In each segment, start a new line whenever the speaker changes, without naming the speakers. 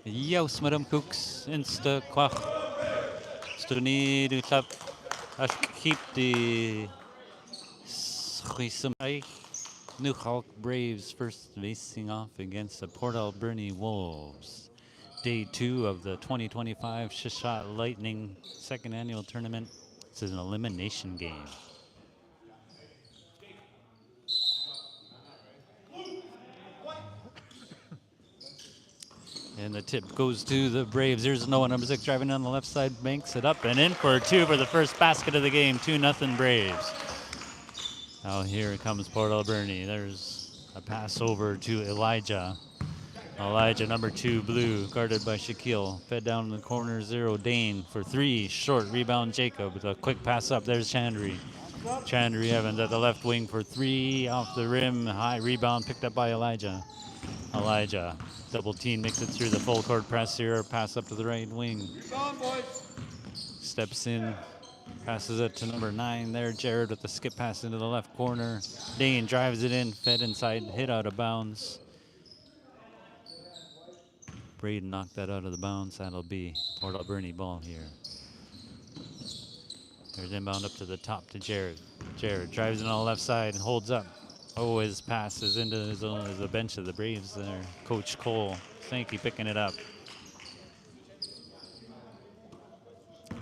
Jaus Madam Cooks Insta Quach Stuni du Club Ash keep the Schism Nuxalk Braves first facing off against the Port Alberni Wolves. Day 2 of the 2025 Shishot Lightning second annual tournament. This is an elimination game. And the tip goes to the Braves. There's Noah, number 6, driving down the left side, banks it up and in for 2 for the first basket of the game. 2-0 Braves. Now here comes Port Alberni. There's a pass over to Elijah. Elijah, number 2, blue, guarded by Shaquille. Fed down in the corner, 0, Dane for 3. Short rebound, Jacob with a quick pass up. There's Chandry. Chandry Evans at the left wing for 3. Off the rim, high rebound picked up by Elijah. Elijah, double team, makes it through the full court press here. Pass up to the right wing. Steps in, passes it to number 9 there. Jared with the skip pass into the left corner. Dane drives it in, fed inside, hit out of bounds. Braden knocked that out of the bounds. That'll be Port Alberni ball here. There's inbound up to the top to Jared. Jared drives in on the left side and holds up. Oh, his pass is into his own, the bench of the Braves there. Coach Cole, Sankey picking it up.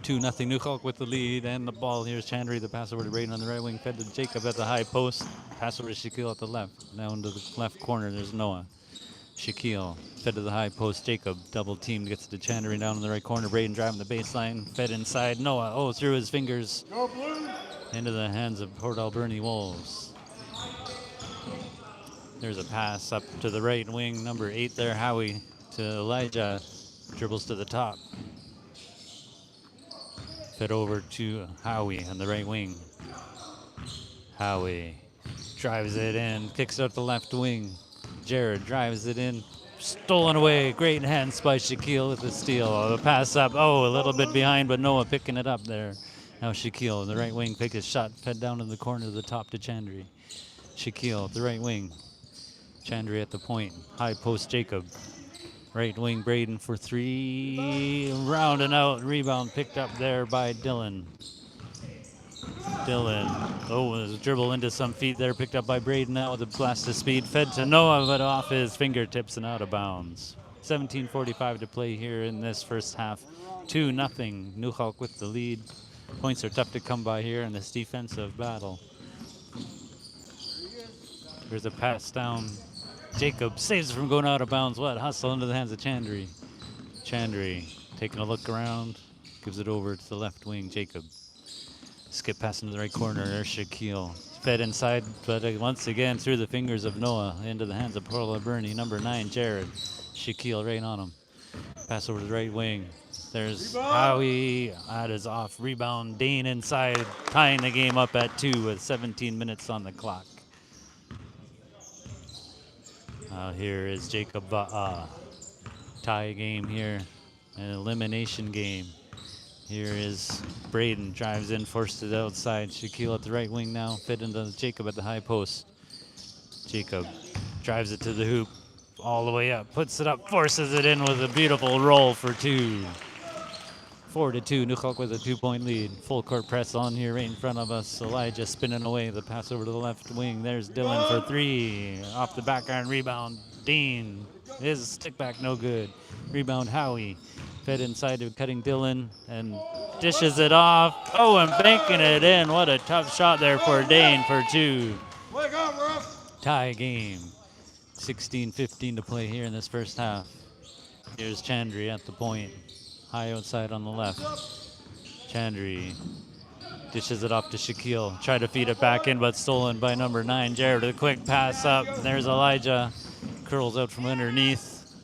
2-0 Nuxalk with the lead and the ball. Here's Chandry, the pass over to Braden on the right wing, fed to Jacob at the high post. Pass over to Shaquille at the left. Down to the left corner, there's Noah. Shaquille fed to the high post. Jacob double team, gets to Chandry down in the right corner. Braden driving the baseline, fed inside. Noah, oh, through his fingers. Into the hands of Port Alberni Wolves. There's a pass up to the right wing, number 8 there, Howie to Elijah. Dribbles to the top. Fed over to Howie on the right wing. Howie drives it in, kicks out the left wing. Jared drives it in, stolen away. Great hands by Shaquille with the steal. The pass up, oh, a little bit behind, but Noah picking it up there. Now Shaquille, the right wing, picked his shot, fed down in the corner to the top to Chandry. Shaquille, the right wing. Chandry at the point. High post, Jacob. Right wing, Braden for 3. Round and out. Rebound picked up there by Dylan. Dylan. Oh, a dribble into some feet there. Picked up by Braden now with a blast of speed. Fed to Noah, but off his fingertips and out of bounds. 17:45 to play here in this first half. 2-0. Nuxalk with the lead. Points are tough to come by here in this defensive battle. There's a pass down. Jacob saves it from going out of bounds. What? Hustle into the hands of Chandry. Chandry taking a look around. Gives it over to the left wing. Jacob. Skip pass into the right corner. There's Shaquille. Fed inside, but once again through the fingers of Noah into the hands of Port Alberni. Number 9, Jared. Shaquille right on him. Pass over to the right wing. There's Howie. That is off. Rebound. Dane inside. Tying the game up at 2 with 17 minutes on the clock. Here is Jacob. Tie game here. An elimination game. Here is Braden. Drives in, forced it outside. Shaquille at the right wing now. Fed into Jacob at the high post. Jacob drives it to the hoop. All the way up. Puts it up. Forces it in with a beautiful roll for 2. 4-2. Nuxalk with a 2-point lead. Full court press on here right in front of us. Elijah spinning away. The pass over to the left wing. There's Dylan for 3. Off the back iron rebound. Dean. His stick back no good. Rebound Howie. Fed inside to cutting Dylan and dishes it off. Oh, and banking it in. What a tough shot there for Dane for 2. Tie game. 16:15 to play here in this first half. Here's Chandry at the point. High outside on the left. Chandry dishes it off to Shaquille. Try to feed it back in, but stolen by number 9, Jared. A quick pass up. There's Elijah. Curls out from underneath.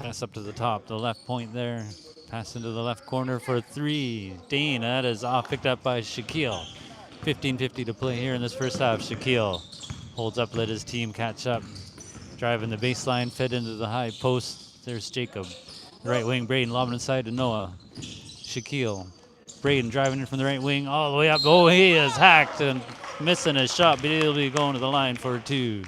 Pass up to the top. The left point there. Pass into the left corner for 3. Dane, that is off. Picked up by Shaquille. 15:50 to play here in this first half. Shaquille holds up, let his team catch up. Driving the baseline, fed into the high post. There's Jacob. Right wing, Braden lobbing inside to Noah. Shaquille. Braden driving in from the right wing all the way up. Oh, he is hacked and missing his shot, but he'll be going to the line for 2.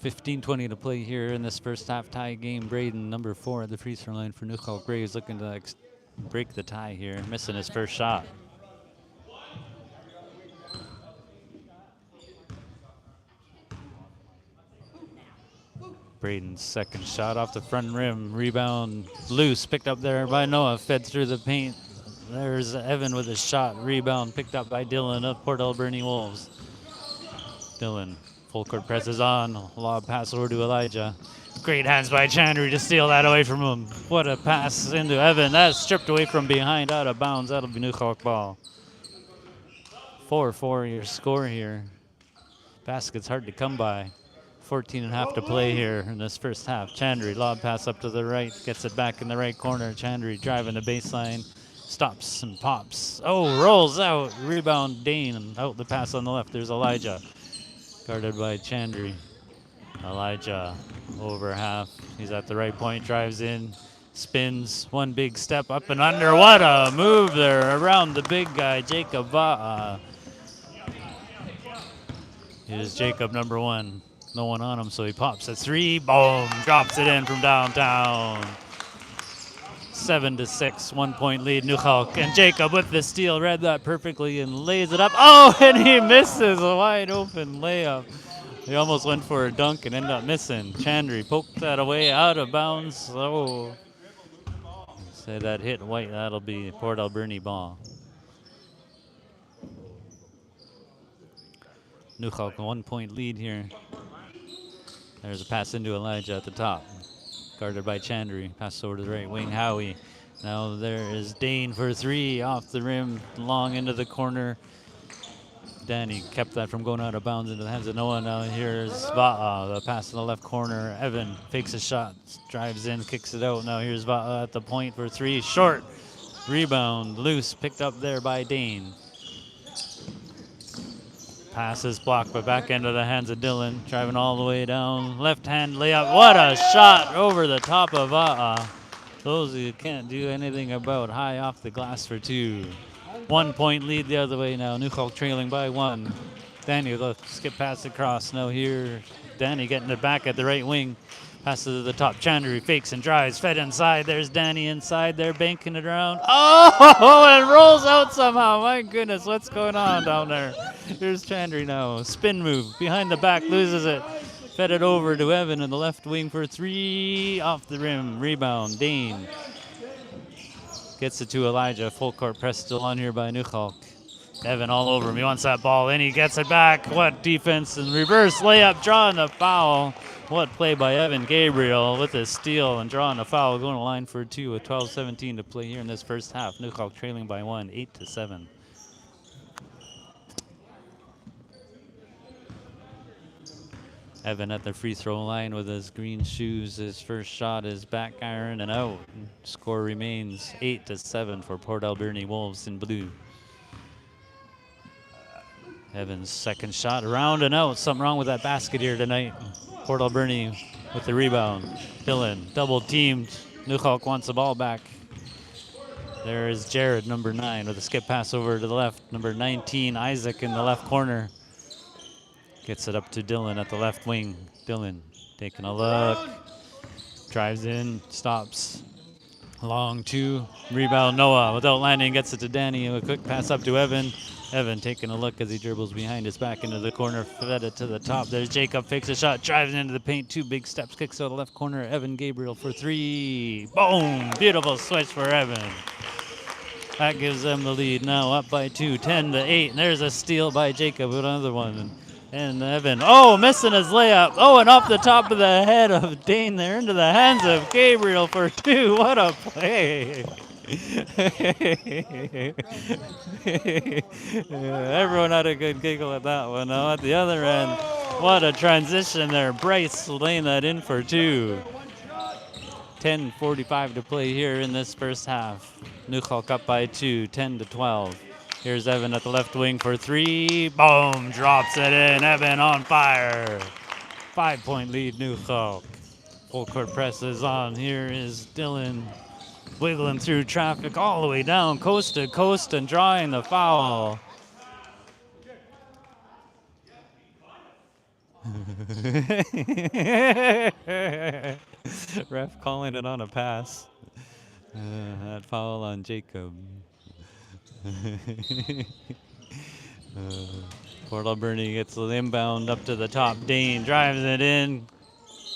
15:20 to play here in this first half tie game. Braden, number 4 at the free throw line for Nuxalk Braves, looking to break the tie here, missing his first shot. Braden's second shot off the front rim. Rebound loose, picked up there by Noah, fed through the paint. There's Evan with his shot. Rebound picked up by Dylan of Port Alberni Wolves. Dylan, full court presses on. Lob pass over to Elijah. Great hands by Chandry to steal that away from him. What a pass into Evan. That's stripped away from behind, out of bounds. That'll be Nuxalk ball. 4-4 your score here. Basket's hard to come by. 14.5 to play here in this first half. Chandry, lob pass up to the right, gets it back in the right corner. Chandry driving the baseline, stops and pops. Oh, rolls out. Rebound, Dane. Out the pass on the left. There's Elijah. Guarded by Chandry. Elijah over half. He's at the right point, drives in, spins. One big step up and under. What a move there around the big guy, Jacob Va'a. Here's Jacob, number 1. No one on him, so he pops a 3. Boom! Drops it in from downtown. 7-6, 1-point lead, Nuxalk. And Jacob with the steal, read that perfectly and lays it up. Oh, and he misses a wide open layup. He almost went for a dunk and ended up missing. Chandry poked that away, out of bounds. Oh, say that hit white, that'll be Port Alberni ball. Nuxalk, a 1-point lead here. There's a pass into Elijah at the top. Guarded by Chandry. Pass over to the right wing, Howie. Now there is Dane for 3 off the rim, long into the corner. Danny kept that from going out of bounds into the hands of Noah. Now here's Va'a, the pass in the left corner. Evan fakes a shot, drives in, kicks it out. Now here's Va'a at the point for 3. Short. Rebound, loose, picked up there by Dane. Pass is blocked, but back into the hands of Dylan. Driving all the way down. Left hand layup. What a shot over the top of Va'a. Those you can't do anything about. High off the glass for 2. 1-point lead the other way now. Nuxalk trailing by 1. Danny, look, skip pass across. Now here, Danny getting it back at the right wing. Passes to the top. Chandry fakes and drives. Fed inside. There's Danny inside there, banking it around. Oh, and rolls out somehow. My goodness, what's going on down there? Here's Chandry now. Spin move. Behind the back, loses it. Fed it over to Evan in the left wing for 3. Off the rim. Rebound. Dane. Gets it to Elijah. Full court press still on here by Nuxalk. Evan all over him. He wants that ball, and he gets it back. What defense and reverse layup, drawing the foul. What play by Evan Gabriel with his steal and drawing a foul, going to line for 2 with 12:17 to play here in this first half. Nuxalk trailing by 1, 8-7. Evan at the free throw line with his green shoes. His first shot is back iron and out. Score remains 8-7 for Port Alberni Wolves in blue. Evan's second shot around and out. Something wrong with that basket here tonight. Port Alberni with the rebound. Dylan double teamed. Nuxalk wants the ball back. There is Jared, number 9, with a skip pass over to the left. Number 19, Isaac in the left corner. Gets it up to Dylan at the left wing. Dylan taking a look. Drives in, stops. Long 2. Rebound Noah without landing. Gets it to Danny. A quick pass up to Evan. Evan taking a look as he dribbles behind his back into the corner. Fed it to the top. There's Jacob. Fakes a shot. Drives into the paint. 2 big steps. Kicks out the left corner. Evan Gabriel for 3. Boom! Beautiful switch for Evan. That gives them the lead now, up by 2, 10-8. And there's a steal by Jacob, another one. And Evan, missing his layup. And off the top of the head of Dane there into the hands of Gabriel for 2. What a play. Everyone had a good giggle at that one. Now at the other end, what a transition there. Bryce laying that in for 2. 10:45 to play here in this first half. Nuxalk up by 2, 10-12. Here's Evan at the left wing for 3. Boom, drops it in. Evan on fire. 5-point lead, Nuxalk. Full court press is on. Here is Dylan wiggling through traffic all the way down, coast to coast, and drawing the foul. Ref calling it on a pass. That foul on Jacob. Port Alberni gets the inbound up to the top. Dane drives it in.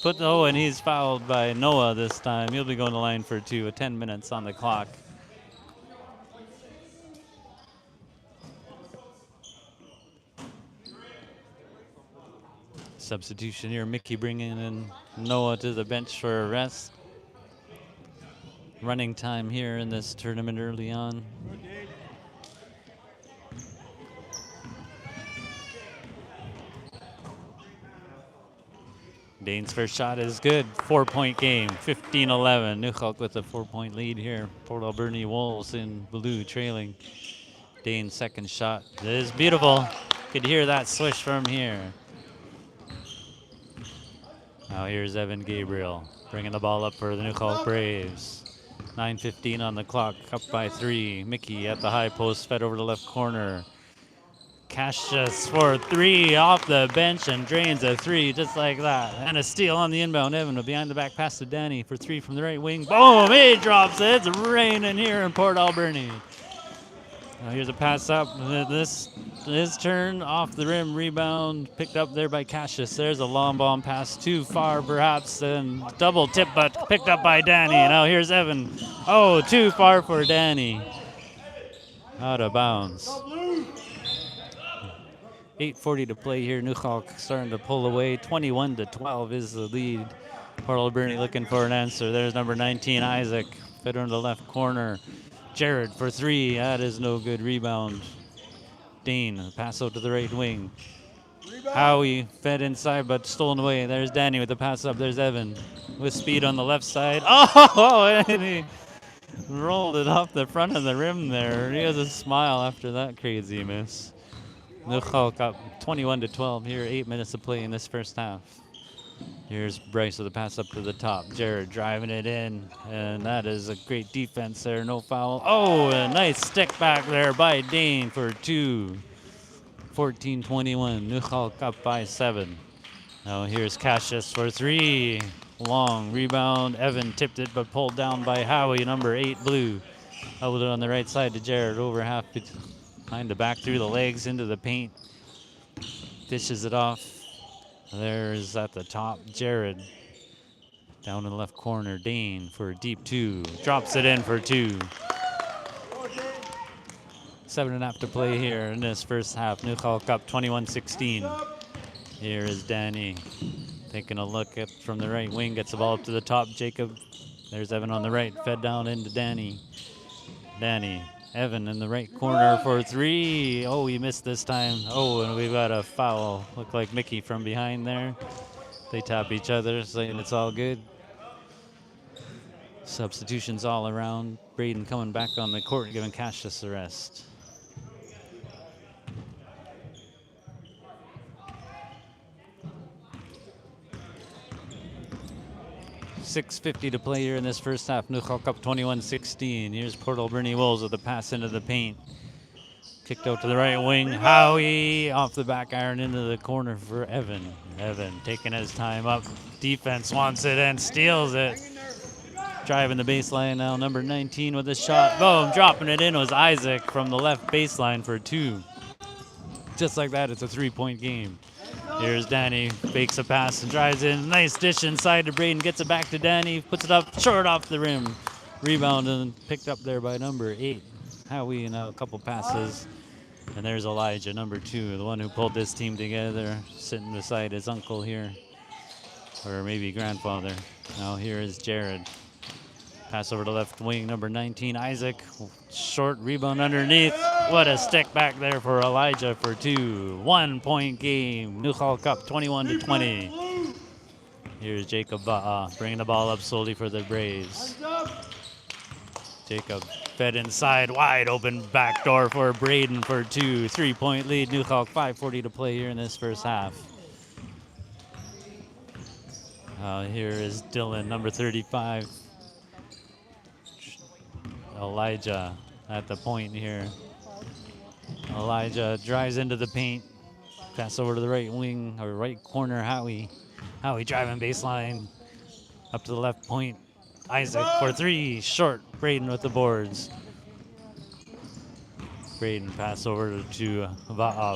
And he's fouled by Noah this time. He'll be going to line for 2 with 10 minutes on the clock. Substitution here. Mickey bringing in Noah to the bench for a rest. Running time here in this tournament early on. Dane's first shot is good. 4-point game, 15-11. Nuxalk with a 4-point lead here. Port Alberni Wolves in blue trailing. Dane's second shot is beautiful. Could hear that swish from here. Now here's Evan Gabriel bringing the ball up for the Nuxalk Braves. 9:15 on the clock, up by 3. Mickey at the high post, fed over to left corner. Cassius for 3 off the bench and drains a 3 just like that. And a steal on the inbound. Evan with behind the back pass to Danny for 3 from the right wing. Boom! He drops it. It's raining here in Port Alberni. Now here's a pass up. His turn off the rim. Rebound picked up there by Cassius. There's a long bomb pass too far perhaps. And double tip but picked up by Danny. Now here's Evan. Oh, too far for Danny. Out of bounds. 8:40 to play here. Nuxalk starting to pull away. 21-12 is the lead. Port Alberni looking for an answer. There's number 19, Isaac. Fed in the left corner. Jared for 3. That is no good. Rebound. Dane. Pass out to the right wing. Howie fed inside but stolen away. There's Danny with the pass up. There's Evan with speed on the left side. Oh, and he rolled it off the front of the rim there. He has a smile after that crazy miss. Nuxalk up 21-12 here, 8 minutes to play in this first half. Here's Bryce with the pass up to the top. Jared driving it in, and that is a great defense there, no foul. Oh, a nice stick back there by Dane for 2. 14-21, Nuxalk up by 7. Now here's Cassius for 3. Long rebound, Evan tipped it but pulled down by Howie, number 8 blue. Held it on the right side to Jared, over half behind the back through the legs into the paint. Dishes it off. There's at the top Jared. Down in the left corner, Dane for a deep 2. Drops it in for 2. 7.5 to play here in this first half. Nuxalk up 21-16. Here is Danny taking a look at from the right wing. Gets the ball up to the top. Jacob. There's Evan on the right. Fed down into Danny. Danny. Evan in the right corner for 3. Oh, he missed this time. Oh, and we've got a foul. Looked like Mickey from behind there. They tap each other, saying it's all good. Substitutions all around. Braden coming back on the court, giving Cassius a rest. .650 to play here in this first half. Nuxalk up 21-16. Here's Port Alberni Wolves with a pass into the paint. Kicked out to the right wing. Howie off the back iron into the corner for Evan. Evan taking his time up. Defense wants it and steals it. Driving the baseline now. Number 19 with a shot. Boom. Dropping it in was Isaac from the left baseline for 2. Just like that, it's a 3-point game. Here's Danny, fakes a pass and drives in. Nice dish inside to Braden, gets it back to Danny, puts it up short off the rim. Rebound and picked up there by number 8. Howie and a couple passes. And there's Elijah, number 2, the one who pulled this team together, sitting beside his uncle here, or maybe grandfather. Now here is Jared. Pass over to left wing, number 19, Isaac. Short rebound underneath. What a stick back there for Elijah for 2. 1-point game. Nuxalk up 21-20. Here's Jacob bringing the ball up slowly for the Braves. Jacob fed inside, wide open back door for Braden for 2. 3-point lead. Nuxalk 5:40 to play here in this first half. Here is Dylan, number 35. Elijah at the point here. Elijah drives into the paint. Pass over to the right wing or right corner, Howie. Howie driving baseline. Up to the left point. Isaac for three. Short. Braden with the boards. Braden pass over to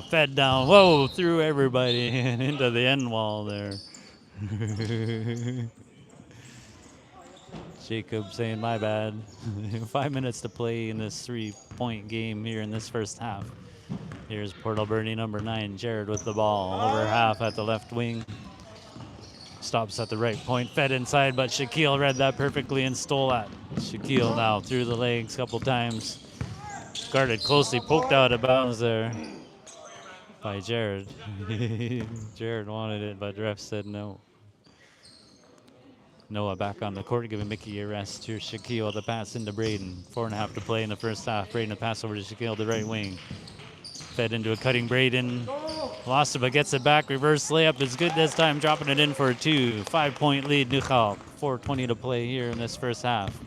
fed down. Whoa, through everybody and into the end wall there. Jacob saying my bad. 5 minutes to play in this 3-point game here in this first half. Here's Port Alberni number 9, Jared with the ball. Over half at the left wing. Stops at the right point, fed inside, but Shaquille read that perfectly and stole that. Shaquille now through the legs a couple times. Guarded closely, poked out of bounds there by Jared. Jared wanted it, but ref said no. Noah back on the court, giving Mickey a rest. Here's Shaquille, the pass into Braden. 4.5 to play in the first half. Braden, the pass over to Shaquille, the right wing. Fed into a cutting Braden. Lost it, but gets it back. Reverse layup is good this time, dropping it in for a 2. 5-point lead, Nuxalk. 4:20 to play here in this first half.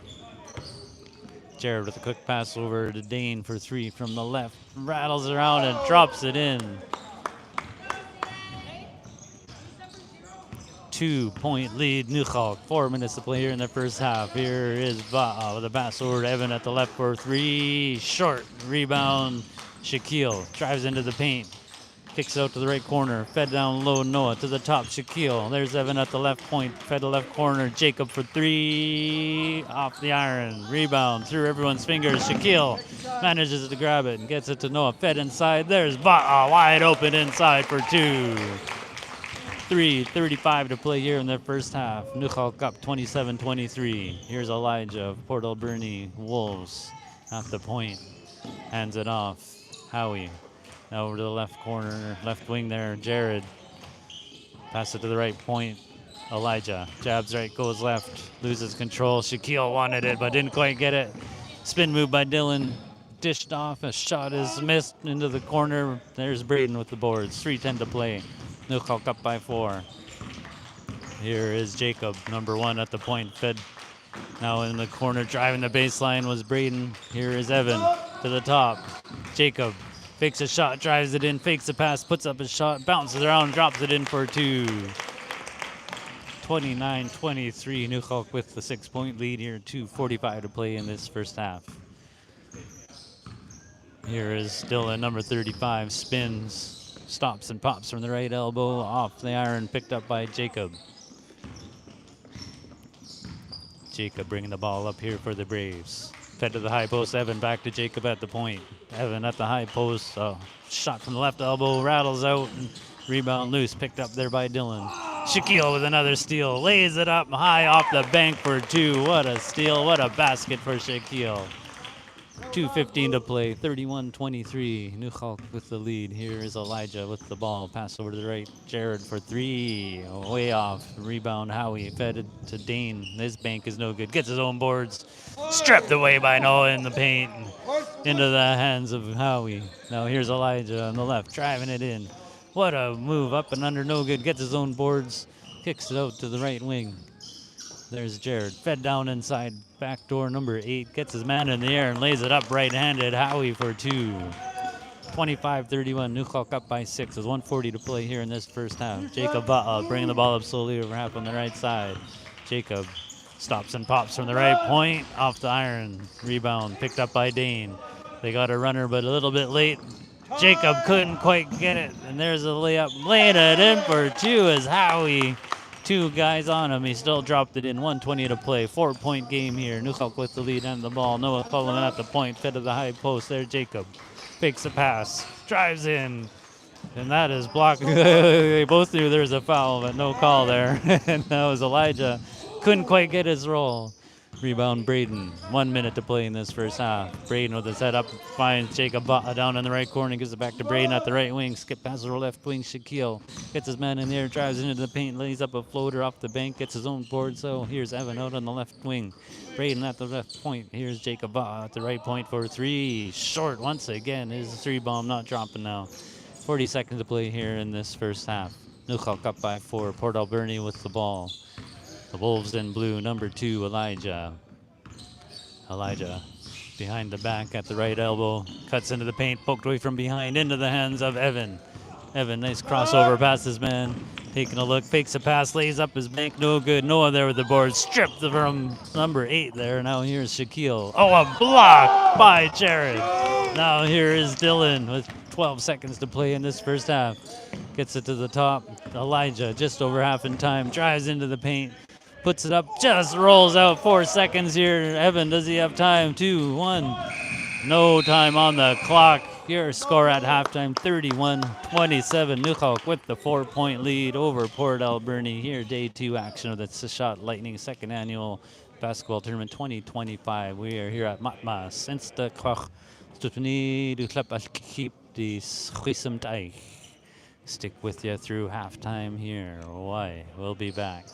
Jared with a quick pass over to Dane for 3 from the left. Rattles around and drops it in. 2-point lead, Nuxalk. 4 minutes to play here in the first half. Here is Ba'a with a pass over to Evan at the left for 3. Short rebound. Shaquille drives into the paint. Kicks out to the right corner. Fed down low, Noah to the top. Shaquille. There's Evan at the left point. Fed to left corner. Jacob for 3. Off the iron. Rebound through everyone's fingers. Shaquille manages to grab it and gets it to Noah. Fed inside. There's Ba'a wide open inside for 2. 3:35 to play here in the first half. Nuxalk up 27-23. Here's Elijah of Port Alberni Wolves at the point. Hands it off. Howie. Now over to the left corner, left wing there. Jared. Pass it to the right point. Elijah. Jabs right, goes left. Loses control. Shaquille wanted it, but didn't quite get it. Spin move by Dylan. Dished off. A shot is missed into the corner. There's Braden with the boards. 3:10 to play. Nuxalk up by 4. Here is Jacob, number 1 at the point. Fed now in the corner, driving the baseline was Braden. Here is Evan to the top. Jacob fakes a shot, drives it in, fakes a pass, puts up a shot, bounces around, drops it in for 2. 29-23, Nuxalk with the 6-point lead here. 2:45 to play in this first half. Here is still at number 35, spins. Stops and pops from the right elbow, off the iron, picked up by Jacob. Jacob bringing the ball up here for the Braves. Fed to the high post, Evan back to Jacob at the point. Evan at the high post, shot from the left elbow, rattles out, and rebound loose, picked up there by Dylan. Shaquille with another steal, lays it up high off the bank for 2. What a steal, what a basket for Shaquille. 2:15 to play, 31-23. Nuxalk with the lead. Here is Elijah with the ball. Pass over to the right. Jared for 3. Way off. Rebound, Howie. Fed it to Dane. This bank is no good. Gets his own boards. Stripped away by Noah in the paint. Into the hands of Howie. Now here's Elijah on the left, driving it in. What a move, up and under, no good. Gets his own boards. Kicks it out to the right wing. There's Jared. Fed down inside. Backdoor number 8. Gets his man in the air and lays it up right-handed. Howie for 2. 25-31. Nuxalk up by 6. There's 1:40 to play here in this first half. Jacob bringing the ball up slowly over half on the right side. Jacob stops and pops from the right point. Off the iron. Rebound picked up by Dane. They got a runner, but a little bit late. Jacob couldn't quite get it. And there's a layup. Laying it in for 2 as Howie. 2 guys on him. He still dropped it in. 1:20 to play. 4-point game here. Nuxalk with the lead and the ball. Noah following at the point. Fed to the high post. There, Jacob fakes a pass. Drives in. And that is blocked. They both knew there was a foul, but no call there. And that was Elijah. Couldn't quite get his roll. Rebound, Braden. 1 minute to play in this first half. Braden with his head up, finds Jacob down in the right corner, gives it back to Braden at the right wing. Skip pass to the left wing, Shaquille. Gets his man in there, drives into the paint, lays up a floater off the bank, gets his own board. So here's Evan out on the left wing. Braden at the left point. Here's Jacob at the right point for 3. Short once again. His 3-bomb not dropping now. 40 seconds to play here in this first half. Nuxalk up by 4. Port Alberni with the ball. The Wolves in blue, number 2, Elijah. Elijah behind the back at the right elbow. Cuts into the paint, poked away from behind, into the hands of Evan. Evan, nice crossover past his man. Taking a look, fakes a pass, lays up his bank, no good. Noah there with the board, stripped from number 8 there. Now here's Shaquille. Oh, a block by Jared. Now here is Dylan with 12 seconds to play in this first half. Gets it to the top. Elijah just over half in time, drives into the paint, puts it up, just rolls out. 4 seconds here. Evan, does he have time? 2, 1. No time on the clock. Your score at halftime, 31-27. Nuxalk with the 4-point lead over Port Alberni. Here, day 2 action of the Sashat Lightning second annual basketball tournament 2025. We are here at Matmas. Since the Koch Stupni du Klep al Keep the Schism Teich. Stick with you through halftime here. Why? We'll be back.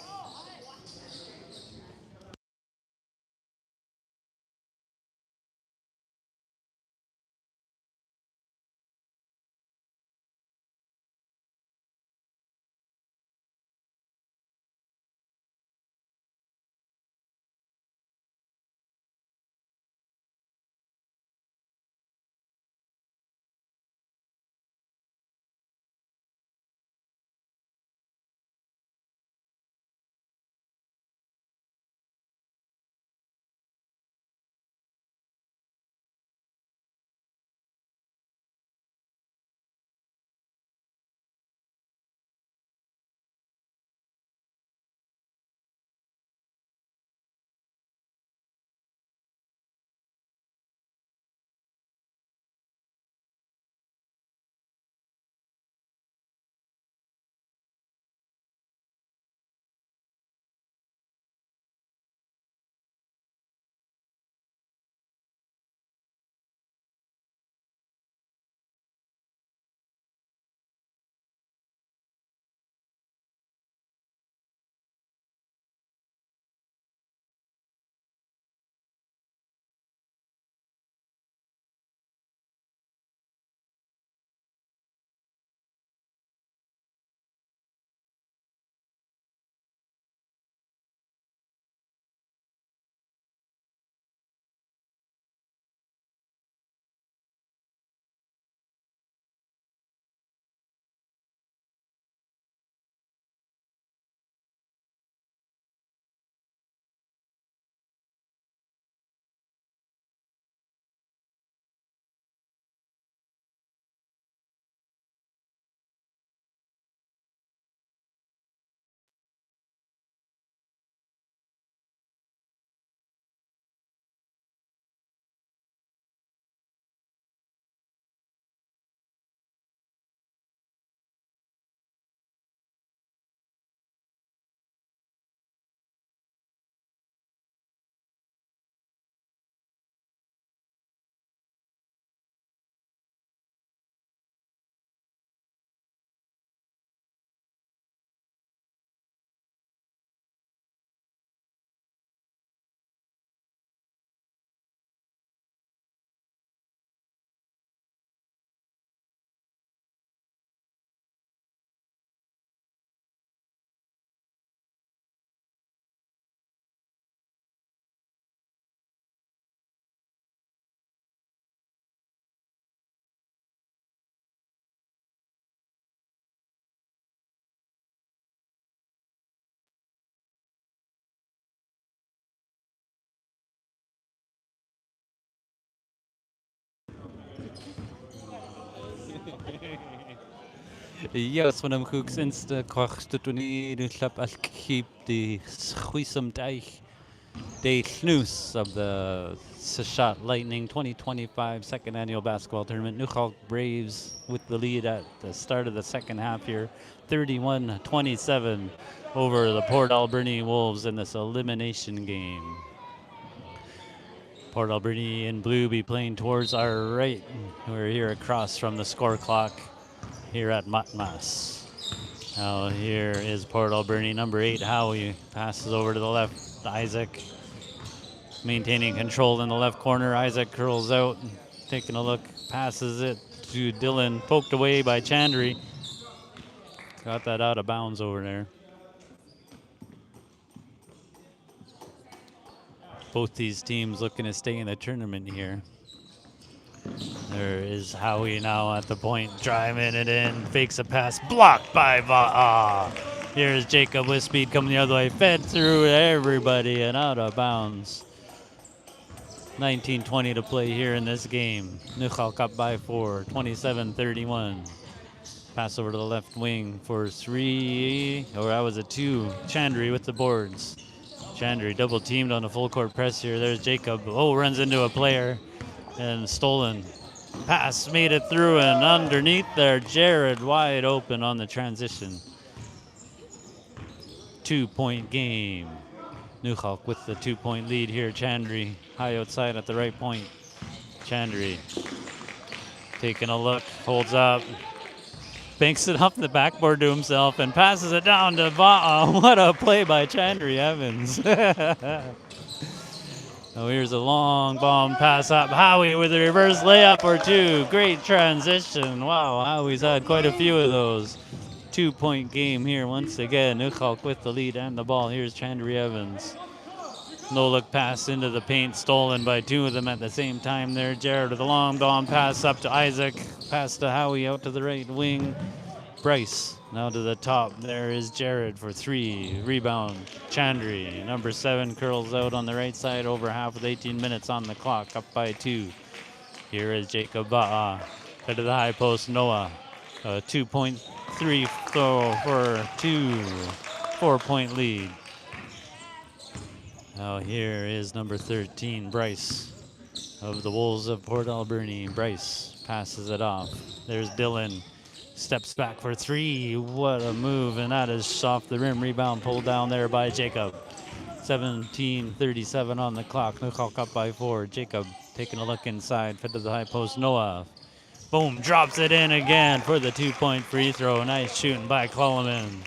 Yes, when I'm cooks insta koch to tuni du klap al keep the schuisum deich day snooze of the Sashat Lightning 2025 second annual basketball tournament. Nuxalk Braves with the lead at the start of the second half here, 31-27 over the Port Alberni Wolves in this elimination game. Port Alberni in blue be playing towards our right. We're here across from the score clock here at Matmas. Now here is Port Alberni, number 8, Howie. Passes over to the left, Isaac. Maintaining control in the left corner. Isaac curls out, taking a look, passes it to Dylan, poked away by Chandri. Got that out of bounds over there. Both these teams looking to stay in the tournament here. There is Howie now at the point, driving it in, fakes a pass, blocked by Va'a. Here's Jacob with speed coming the other way, fed through everybody and out of bounds. 19:20 to play here in this game. Nuxalk up by 4, 27-31. Pass over to the left wing for 3, or that was a 2. Chandry with the boards. Chandry double teamed on a full court press here. There's Jacob. Oh, runs into a player and stolen. Pass made it through and underneath there. Jared wide open on the transition. 2-point game. Nuxalk with the 2-point lead here. Chandry high outside at the right point. Chandry taking a look, holds up, banks it off the backboard to himself and passes it down to Va'a. What a play by Chandry Evans. Oh, here's a long bomb pass up. Howie with a reverse layup or 2. Great transition. Wow, Howie's had quite a few of those. 2-point game here once again. Nuxalk with the lead and the ball. Here's Chandry Evans. No look pass into the paint, stolen by 2 of them at the same time there. Jared with a long bomb pass up to Isaac. Pass to Howie out to the right wing. Bryce now to the top. There is Jared for 3. Rebound. Chandry, number 7, curls out on the right side over half with 18 minutes on the clock. Up by 2. Here is Jacob Ba'a. Head to the high post, Noah. 2.3 throw for 2. 4-point lead. Now here is number 13, Bryce of the Wolves of Port Alberni. Bryce passes it off. There's Dylan. Steps back for 3. What a move, and that is off the rim. Rebound pulled down there by Jacob. 17:37 on the clock. Nuxalk up by 4. Jacob taking a look inside. Fed to the high post. Noah. Boom, drops it in again for the 2-point free throw. Nice shooting by Coleman.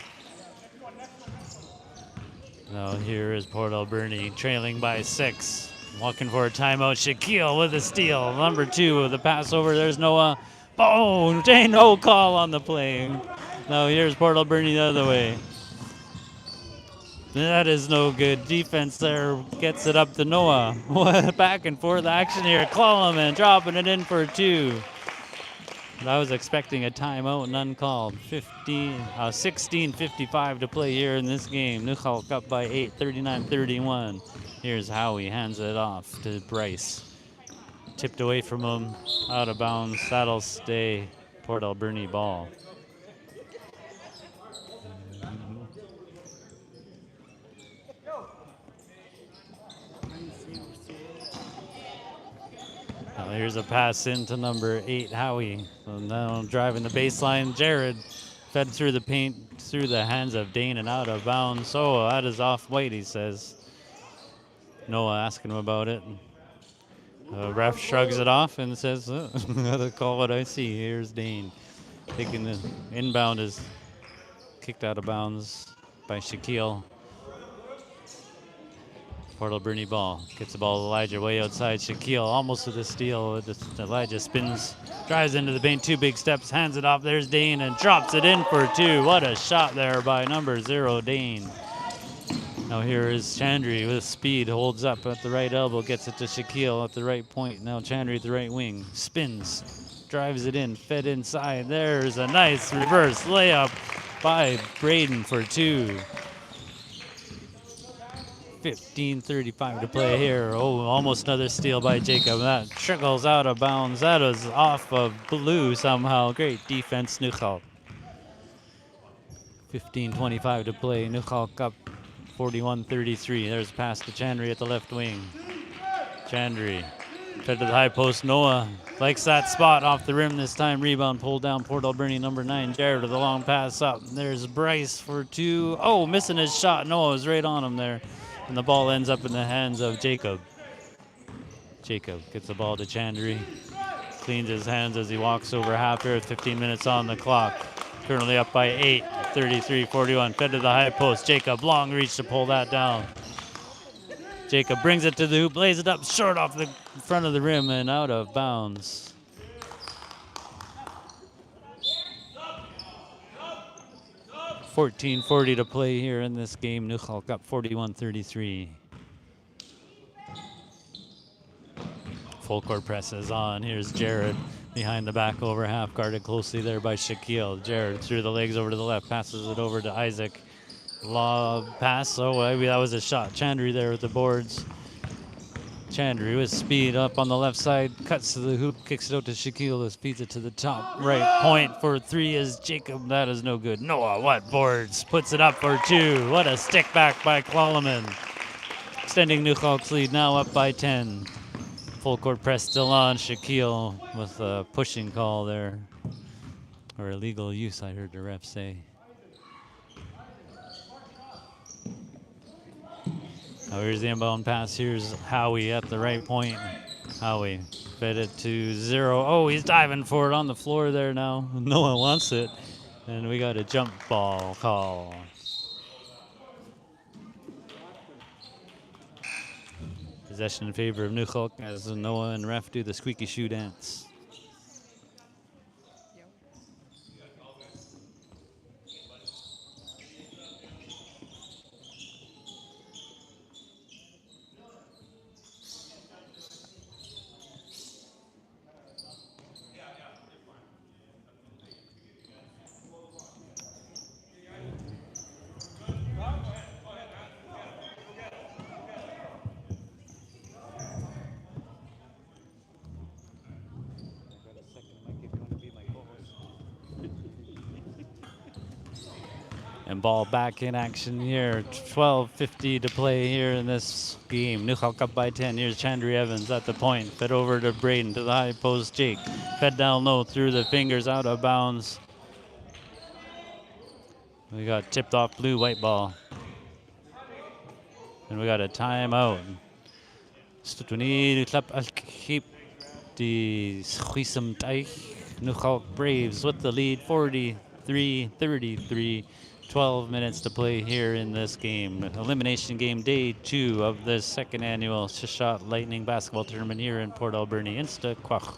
Now here is Port Alberni trailing by 6. Walking for a timeout. Shaquille with a steal. Number 2 with the pass over. There's Noah. Oh, no call on the play. Now here's Port Alberni the other way. That is no good. Defense there gets it up to Noah. Back and forth action here. Coleman dropping it in for 2. But I was expecting a timeout, none called. 16:55 to play here in this game. Nuxalk up by 8, 39-31. Here's Howie, hands it off to Bryce. Tipped away from him, out of bounds. That'll stay Port Alberni ball. Now here's a pass into number 8, Howie. So now driving the baseline, Jared fed through the paint, through the hands of Dane and out of bounds. So that is off white, he says. Noah asking him about it. Ref shrugs it off and says, gotta call what I see. Here's Dane. Taking the inbound is kicked out of bounds by Shaquille. Port Alberni ball. Gets the ball to Elijah way outside. Shaquille almost with a steal. Elijah spins, drives into the paint, 2 big steps, hands it off. There's Dane and drops it in for 2. What a shot there by number 0, Dane. Now here is Chandry with speed, holds up at the right elbow, gets it to Shaquille at the right point. Now Chandry at the right wing, spins, drives it in, fed inside. There's a nice reverse layup by Braden for 2. 15:35 to play here. Oh, almost another steal by Jacob. That trickles out of bounds. That was off of blue somehow. Great defense, Nuxalk. 15:25 to play. Nuxalk up 41-33. There's a pass to Chandry at the left wing. Chandry fed to the high post. Noah likes that spot off the rim this time. Rebound pulled down. Port Alberni number 9. Jared with a long pass up. There's Bryce for 2. Oh, missing his shot. Noah was right on him there. And the ball ends up in the hands of Jacob. Jacob gets the ball to Chandry. Cleans his hands as he walks over half here with 15 minutes on the clock. Currently up by 8, 33-41. Fed to the high post. Jacob, long reach to pull that down. Jacob brings it to the hoop, lays it up short off the front of the rim and out of bounds. .40 to play here in this game. Nuxalk up 41-33. Full court press is on. Here's Jared Behind the back over half, guarded closely there by Shaquille. Jared through the legs over to the left, passes it over to Isaac. Lob pass, oh, maybe that was a shot. Chandry there with the boards. Chandry with speed up on the left side, cuts to the hoop, kicks it out to Shaquille, who feeds it to the top right point for three is Jacob. That is no good. Noah, what boards? Puts it up for two. What a stick back by Kloloman. Extending Nuxalk's lead now up by 10. Full court press still on. Shaquille with a pushing call there. Or illegal use, I heard the ref say. Now here's the inbound pass. Here's Howie at the right point. Howie fed it to 0. Oh, he's diving for it on the floor there now. No one wants it. And we got a jump ball call. Possession in favor of Nuxalk as Noah and ref do the squeaky shoe dance. And ball back in action here. 12:50 to play here in this game. Nuxalk up by 10. Here's Chandry Evans at the point. Fed over to Braden to the high post. Jake fed down low through the fingers out of bounds. We got tipped off blue white ball. And we got a timeout. Nuxalk Braves with the lead 43-33. 12 minutes to play here in this game. Elimination game day 2 of the second annual Shot Lightning basketball tournament here in Port Alberni. Instaquach.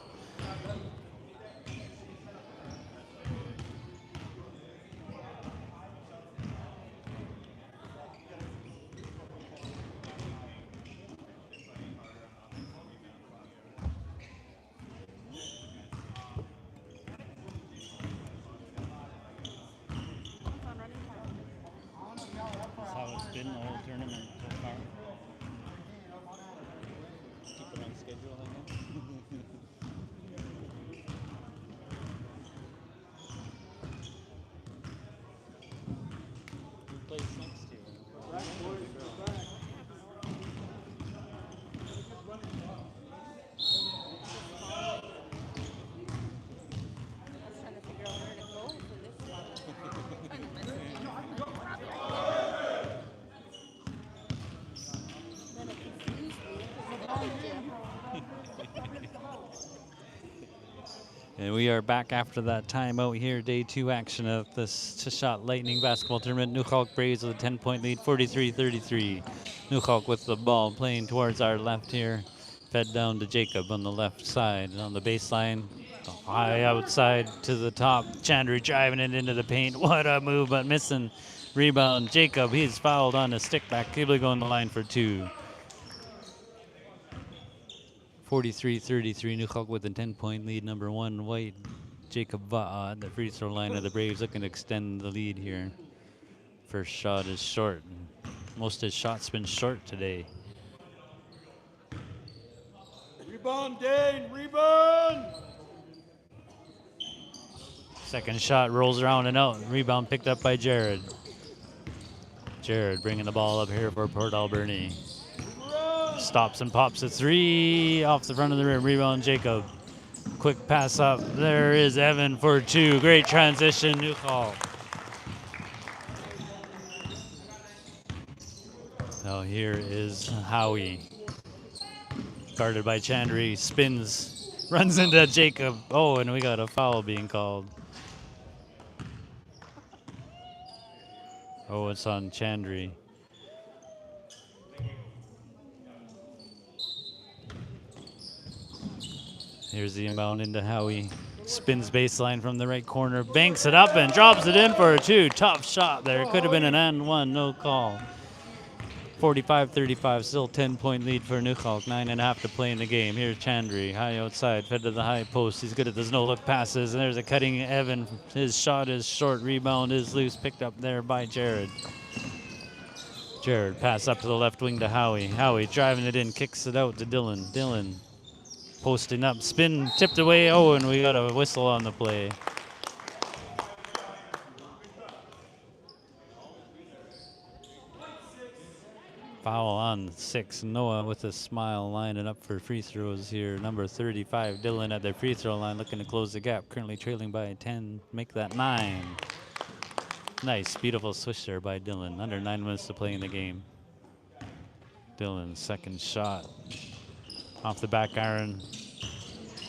And we are back after that timeout here. Day 2 action of this Shot Lightning basketball tournament. Nuxalk Braves with a 10-point lead, 43-33. Nuxalk with the ball playing towards our left here. Fed down to Jacob on the left side. On the baseline, high outside to the top. Chandry driving it into the paint. What a move, but missing. Rebound, Jacob. He's fouled on a stick back. Able going the line for 2. 43-33, Nuxalk with a 10-point lead. Number 1, White. Jacob Va'a at the free throw line of the Braves looking to extend the lead here. First shot is short. Most of his shots been short today.
Rebound, Dane, rebound!
Second shot rolls around and out. Rebound picked up by Jared. Jared bringing the ball up here for Port Alberni. Stops and pops a 3 off the front of the rim. Rebound, Jacob. Quick pass up. There is Evan for 2. Great transition, Nuxalk. Now here is Howie. Guarded by Chandry. Spins. Runs into Jacob. Oh, and we got a foul being called. Oh, it's on Chandry. Here's the inbound into Howie. Spins baseline from the right corner. Banks it up and drops it in for a 2. Tough shot there. Could have been an and one. No call. 45-35, still 10-point lead for Nuxalk. 9.5 to play in the game. Here's Chandri, high outside, fed to the high post. He's good at those no-look passes, and there's a cutting Evan. His shot is short, rebound is loose, picked up there by Jared. Jared pass up to the left wing to Howie. Howie driving it in, kicks it out to Dylan. Dylan posting up, spin, tipped away. Oh, and we got a whistle on the play. Foul on 6. Noah with a smile lining up for free throws here. Number 35, Dylan at the free throw line looking to close the gap. Currently trailing by 10, make that 9. Nice, beautiful swish there by Dylan. Under 9 minutes to play in the game. Dylan's second shot. Off the back iron.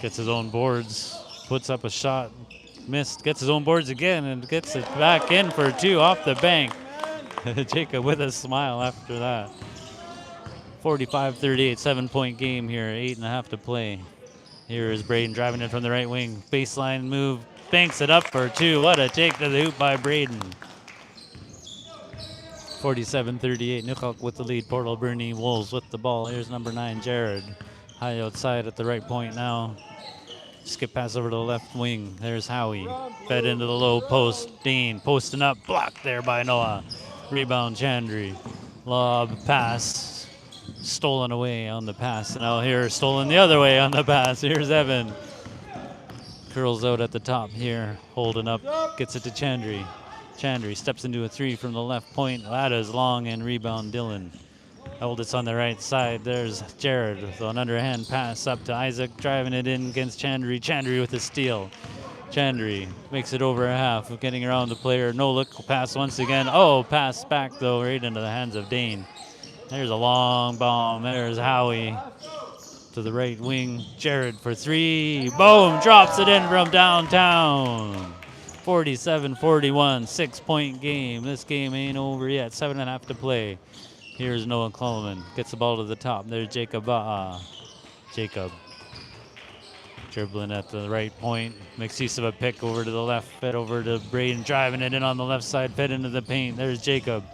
Gets his own boards. Puts up a shot. Missed. Gets his own boards again and gets it back in for 2 off the bank. Jacob with a smile after that. 45-38, 7-point game here. 8.5 to play. Here is Braden driving it from the right wing. Baseline move. Banks it up for 2. What a take to the hoop by Braden. 47-38. Nuxalk with the lead. Port Alberni Wolves with the ball. Here's number 9, Jared. High outside at the right point now. Skip pass over to the left wing. There's Howie. Fed into the low post. Dean posting up. Blocked there by Noah. Rebound Chandri. Lob pass. Stolen away on the pass. Now here, stolen the other way on the pass. Here's Evan. Curls out at the top here. Holding up. Gets it to Chandri. Chandri steps into a 3 from the left point. That is long and rebound Dylan. It's on the right side. There's Jared with an underhand pass up to Isaac. Driving it in against Chandri. Chandri with a steal. Chandri makes it over a half. Getting around the player. No look pass once again. Oh, pass back though right into the hands of Dane. There's a long bomb. There's Howie to the right wing. Jared for 3. Boom! Drops it in from downtown. 47-41, 6-point game. This game ain't over yet. 7.5 to play. Here's Noah Coleman. Gets the ball to the top. There's Jacob. Jacob dribbling at the right point. Makes use of a pick over to the left. Fed over to Braden. Driving it in on the left side. Fed into the paint. There's Jacob.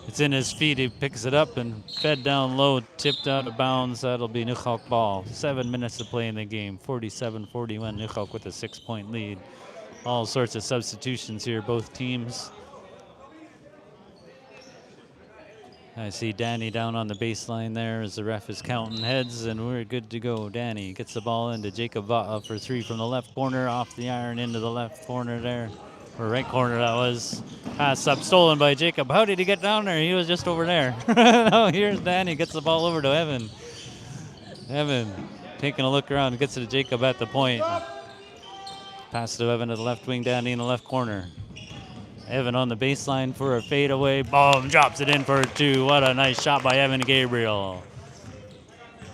It's in his feet. He picks it up and fed down low. Tipped out of bounds. That'll be Nuxalk ball. 7 minutes to play in the game. 47-41. Nuxalk with a 6-point lead. All sorts of substitutions here. Both teams. I see Danny down on the baseline there as the ref is counting heads, and we're good to go. Danny gets the ball into Jacob Va'a for 3 from the left corner, off the iron into the left corner there, or right corner that was. Pass up, stolen by Jacob. How did he get down there? He was just over there. No, here's Danny, gets the ball over to Evan. Evan taking a look around, gets it to Jacob at the point. Pass to Evan to the left wing, Danny in the left corner. Evan on the baseline for a fadeaway. Boom, drops it in for 2. What a nice shot by Evan Gabriel.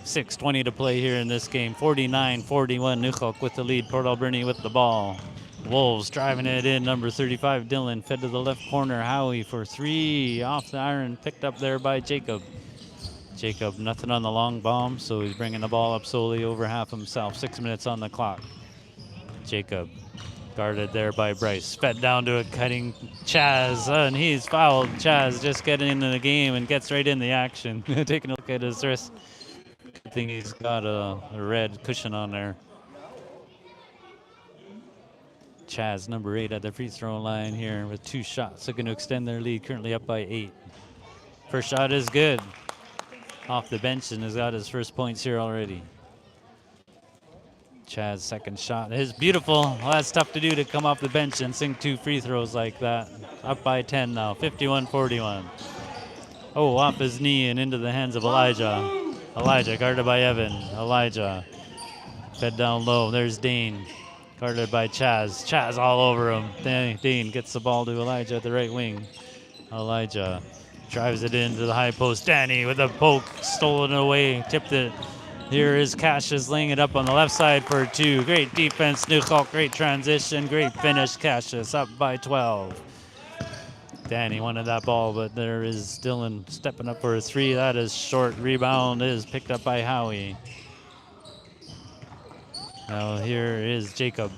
6:20 to play here in this game. 49-41, Nuxalk with the lead. Port Alberni with the ball. Wolves driving it in. Number 35, Dylan, fed to the left corner. Howie for 3. Off the iron, picked up there by Jacob. Jacob, nothing on the long bomb, so he's bringing the ball up solely over half himself. 6 minutes on the clock. Jacob. Guarded there by Bryce. Fed down to a cutting Chaz, and he's fouled. Chaz just getting into the game and gets right in the action. Taking a look at his wrist. Good thing he's got a red cushion on there. Chaz, number 8, at the free throw line here with 2 shots. Looking to extend their lead, currently up by 8. First shot is good. Off the bench and has got his first points here already. Chaz's second shot is beautiful. Well, that's tough to do, to come off the bench and sink 2 free throws like that. Up by 10 now, 51-41. Oh, off his knee and into the hands of Elijah. Elijah guarded by Evan. Elijah fed down low. There's Dane, guarded by Chaz. Chaz all over him. Dane gets the ball to Elijah at the right wing. Elijah drives it into the high post. Danny with a poke, stolen away, tipped it. Here is Cassius laying it up on the left side for 2. Great defense, Nuxalk. Great transition, great finish. Cassius up by 12. Danny wanted that ball, but there is Dylan stepping up for a 3. That is short. Rebound is picked up by Howie. Now here is Jacob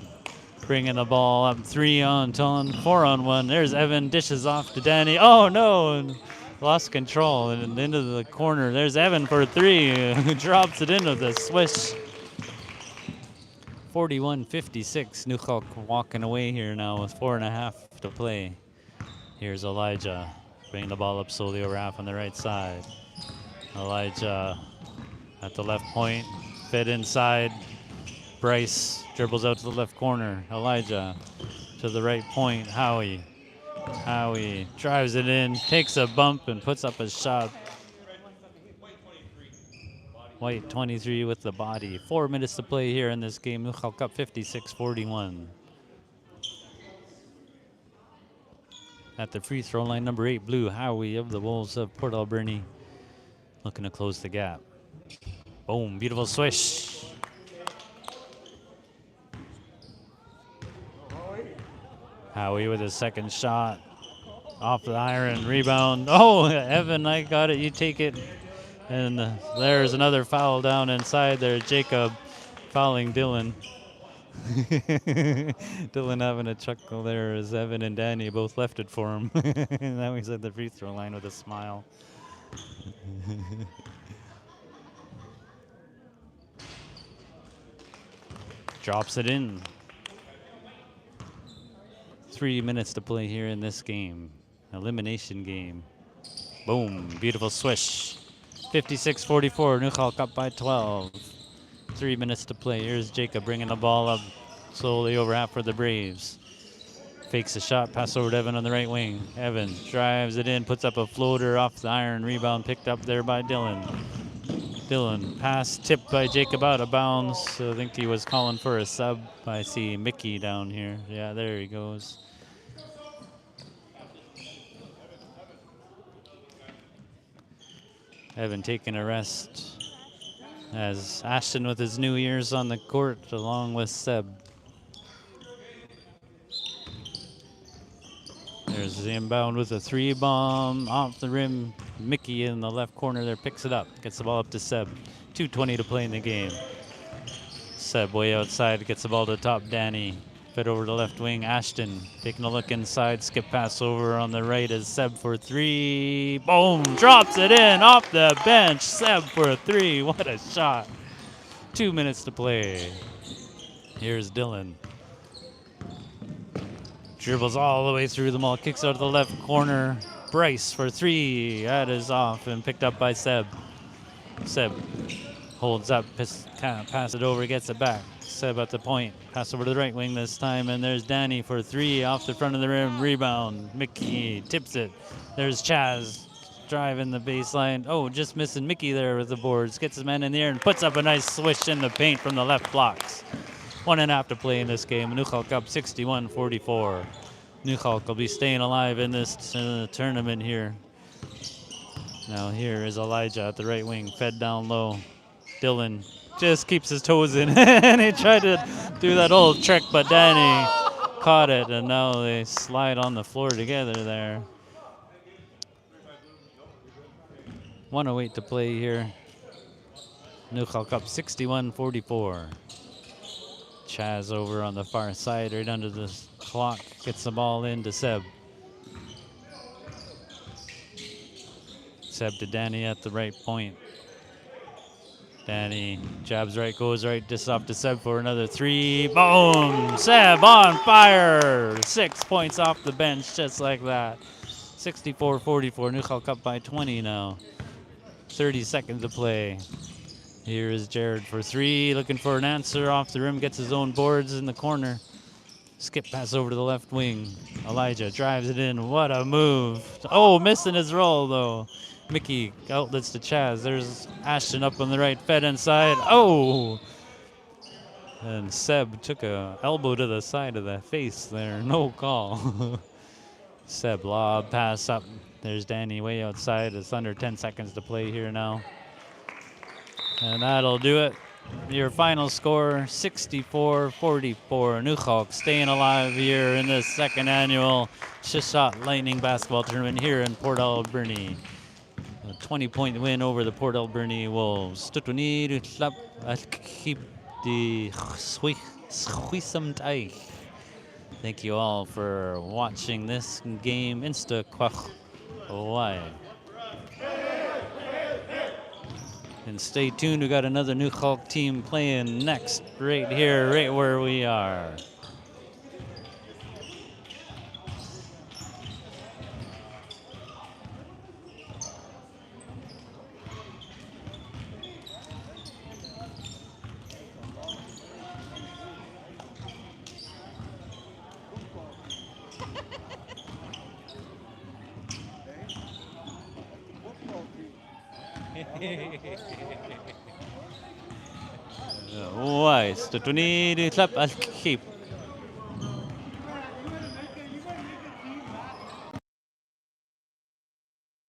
bringing the ball up. 3 on 4 on 1. There's Evan, dishes off to Danny. Oh no! lost control and into the corner. There's Evan for three, who drops it into the swish. 41-56. Nuxalk walking away here now with 4.5 to play. Here's Elijah bringing the ball up slowly over half on the right side. Elijah at the left point, fed inside. Bryce dribbles out to the left corner. Elijah to the right point. Howie drives it in, takes a bump, and puts up a shot. White 23 with the body. 4 minutes to play here in this game. Nuxalk up 56-41. At the free throw line, number 8, Blue Howie of the Wolves of Port Alberni, looking to close the gap. Boom, beautiful swish. Howie with his second shot. Off the iron, rebound. Oh, Evan, I got it, you take it. And there's another foul down inside there. Jacob fouling Dylan. Dylan having a chuckle there as Evan and Danny both left it for him. Now he's at the free throw line with a smile. Drops it in. 3 minutes to play here in this game. Elimination game. Boom, beautiful swish. 56-44, Nuxalk up by 12. 3 minutes to play. Here's Jacob bringing the ball up slowly over half for the Braves. Fakes a shot, pass over to Evan on the right wing. Evan drives it in, puts up a floater off the iron. Rebound picked up there by Dylan. Dylan, pass tipped by Jacob out of bounds. So I think he was calling for a sub. I see Mickey down here. Yeah, there he goes. Evan taking a rest as Ashton with his new ears on the court along with Seb. There's the inbound with a 3-bomb off the rim. Mickey in the left corner there picks it up, gets the ball up to Seb. 2:20 to play in the game. Seb way outside, gets the ball to the top. Danny fed over to left wing. Ashton taking a look inside, skip pass over on the right as Seb for 3. Boom, drops it in off the bench. Seb for 3, what a shot. 2 minutes to play. Here's Dylan. Dribbles all the way through them all, kicks out of the left corner. Bryce for 3, that is off and picked up by Seb. Seb holds up, pass it over, gets it back. Seb at the point, pass over to the right wing this time, and there's Danny for 3 off the front of the rim, rebound. Mickey tips it. There's Chaz driving the baseline. Oh, just missing Mickey there with the boards. Gets his man in the air and puts up a nice swish in the paint from the left blocks. 1.5 to play in this game. Nuxalk up 61-44. Nuxalk will be staying alive in this tournament here. Now here is Elijah at the right wing, fed down low. Dylan just keeps his toes in, and he tried to do that old trick, but Danny caught it, and now they slide on the floor together there. 1:08 to play here. Nuxalk up 61-44. Chaz over on the far side, right under the clock, gets the ball into Seb. Seb to Danny at the right point. Danny jabs right, goes right, just off to Seb for another 3. Boom! Seb on fire! 6 points off the bench, just like that. 64-44, Nuxalk up by 20 now. 30 seconds to play. Here is Jared for 3, looking for an answer off the rim, gets his own boards in the corner. Skip pass over to the left wing. Elijah drives it in, what a move. Oh, missing his roll though. Mickey outlets to Chaz. There's Ashton up on the right, fed inside. Oh! And Seb took a elbow to the side of the face there, no call. Seb lob, pass up. There's Danny way outside. It's under 10 seconds to play here now. And that'll do it. Your final score, 64-44. Nuxalk staying alive here in the second annual Shishot Lightning Basketball Tournament here in Port Alberni. A 20-point win over the Port Alberni Wolves. Thank you all for watching this game. Insta kwach. And stay tuned, we got another Nuxalk team playing next, right here, right where we are. Wise, to 20 clap al keep.